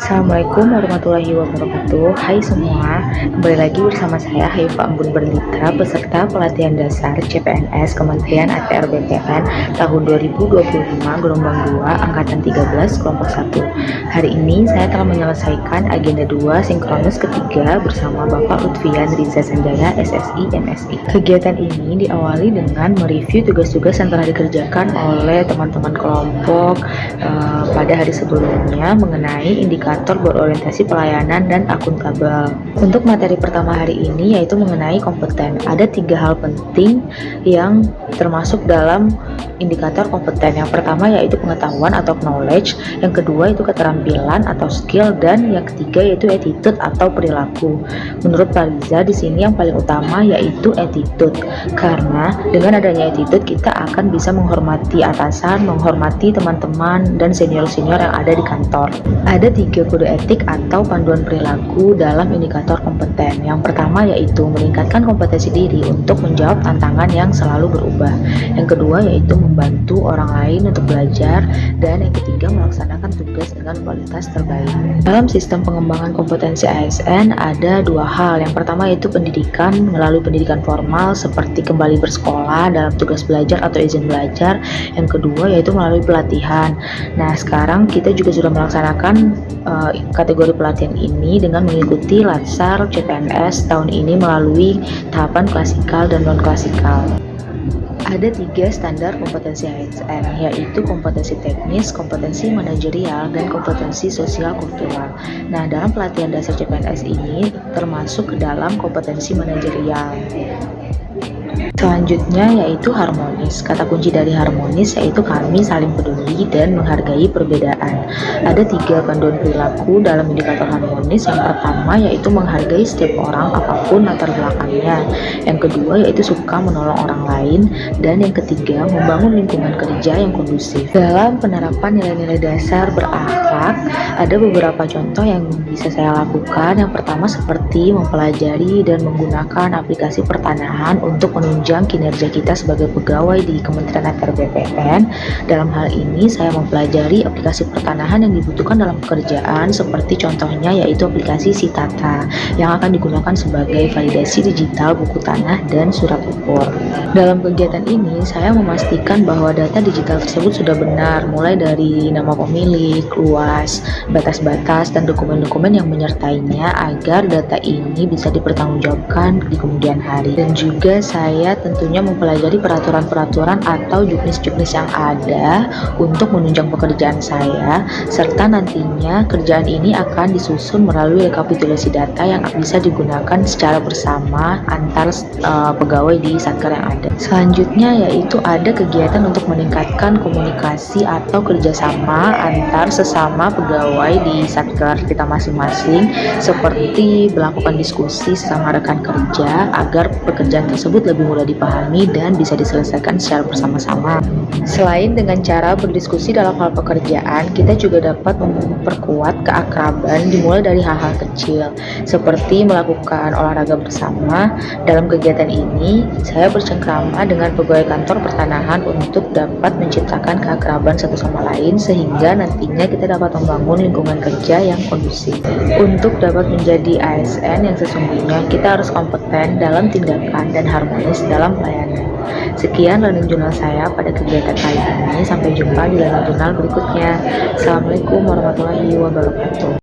Assalamualaikum warahmatullahi wabarakatuh. Hai semua, kembali lagi bersama saya Haifa Embun Berlita, peserta pelatihan dasar CPNS Kementerian ATR BPN tahun 2025 gelombang 2 angkatan 13 kelompok 1. Hari ini saya telah menyelesaikan agenda 2 sinkronus ketiga bersama Bapak Lutfian Riza Sanjaya SSI MSI. Kegiatan ini diawali dengan mereview tugas-tugas yang telah dikerjakan oleh teman-teman kelompok pada hari sebelumnya mengenai indikator berorientasi pelayanan dan akuntabel. Untuk materi pertama hari ini yaitu mengenai kompeten. Ada 3 hal penting yang termasuk dalam indikator kompeten. Yang pertama yaitu pengetahuan atau knowledge, yang kedua itu keterampilan atau skill, dan yang ketiga yaitu attitude atau perilaku. Menurut Pak Riza di sini yang paling utama yaitu attitude, karena dengan adanya attitude kita akan bisa menghormati atasan, menghormati teman-teman dan senior-senior yang ada di kantor. Ada 3 kode etik atau panduan perilaku dalam indikator kompeten. Yang pertama yaitu meningkatkan kompetensi diri untuk menjawab tantangan yang selalu berubah. Yang kedua yaitu membantu orang lain untuk belajar, dan yang ketiga melaksanakan tugas dengan kualitas terbaik. Dalam sistem pengembangan kompetensi ASN ada 2 hal. Yang pertama yaitu pendidikan melalui pendidikan formal seperti kembali bersekolah dalam tugas belajar atau izin belajar. Yang kedua yaitu melalui pelatihan. Nah, sekarang kita juga sudah melaksanakan kategori pelatihan ini dengan mengikuti Latsar CPNS tahun ini melalui tahapan klasikal dan non-klasikal. Ada 3 standar kompetensi ASN, yaitu kompetensi teknis, kompetensi manajerial, dan kompetensi sosial kultural. Nah, dalam pelatihan dasar CPNS ini termasuk ke dalam kompetensi manajerial. Selanjutnya yaitu harmonis. Kata kunci dari harmonis yaitu kami saling peduli dan menghargai perbedaan. Ada 3 panduan perilaku dalam indikator harmonis. Yang pertama yaitu menghargai setiap orang apapun latar belakangnya. Yang kedua yaitu suka menolong orang lain, dan yang ketiga membangun lingkungan kerja yang kondusif. Dalam penerapan nilai-nilai dasar berakhlak ada beberapa contoh yang bisa saya lakukan. Yang pertama seperti mempelajari dan menggunakan aplikasi pertanahan untuk menunjang kinerja kita sebagai pegawai di Kementerian ATR BPN. Dalam hal ini saya mempelajari aplikasi pertanahan yang dibutuhkan dalam pekerjaan, seperti contohnya yaitu aplikasi Sitata yang akan digunakan sebagai validasi digital buku tanah dan surat ukur. Dalam kegiatan ini saya memastikan bahwa data digital tersebut sudah benar, mulai dari nama pemilik, luas, batas-batas, dan dokumen-dokumen yang menyertainya agar data ini bisa dipertanggungjawabkan di kemudian hari. Dan juga saya tentunya mempelajari peraturan-peraturan atau juknis-juknis yang ada untuk menunjang pekerjaan saya, serta nantinya kerjaan ini akan disusun melalui rekapitulasi data yang bisa digunakan secara bersama antar pegawai di satker yang ada. Selanjutnya yaitu ada kegiatan untuk meningkatkan komunikasi atau kerjasama antar sesama pegawai di satker kita masing-masing, seperti melakukan diskusi sesama rekan kerja agar pekerjaan tersebut lebih mudah dipahami dan bisa diselesaikan secara bersama-sama. Selain dengan cara berdiskusi dalam hal pekerjaan, kita juga dapat memperkuat keakraban dimulai dari hal-hal kecil, seperti melakukan olahraga bersama. Dalam kegiatan ini, saya bercengkrama dengan pegawai kantor pertanahan untuk dapat menciptakan keakraban satu sama lain, sehingga nantinya kita dapat membangun lingkungan kerja yang kondusif. Untuk dapat menjadi ASN yang sesungguhnya, kita harus kompeten dalam tindakan dan harmonis dalam pelayanan. Sekian learning journal saya pada kegiatan kali ini. Sampai jumpa di learning journal berikutnya. Assalamualaikum warahmatullahi wabarakatuh.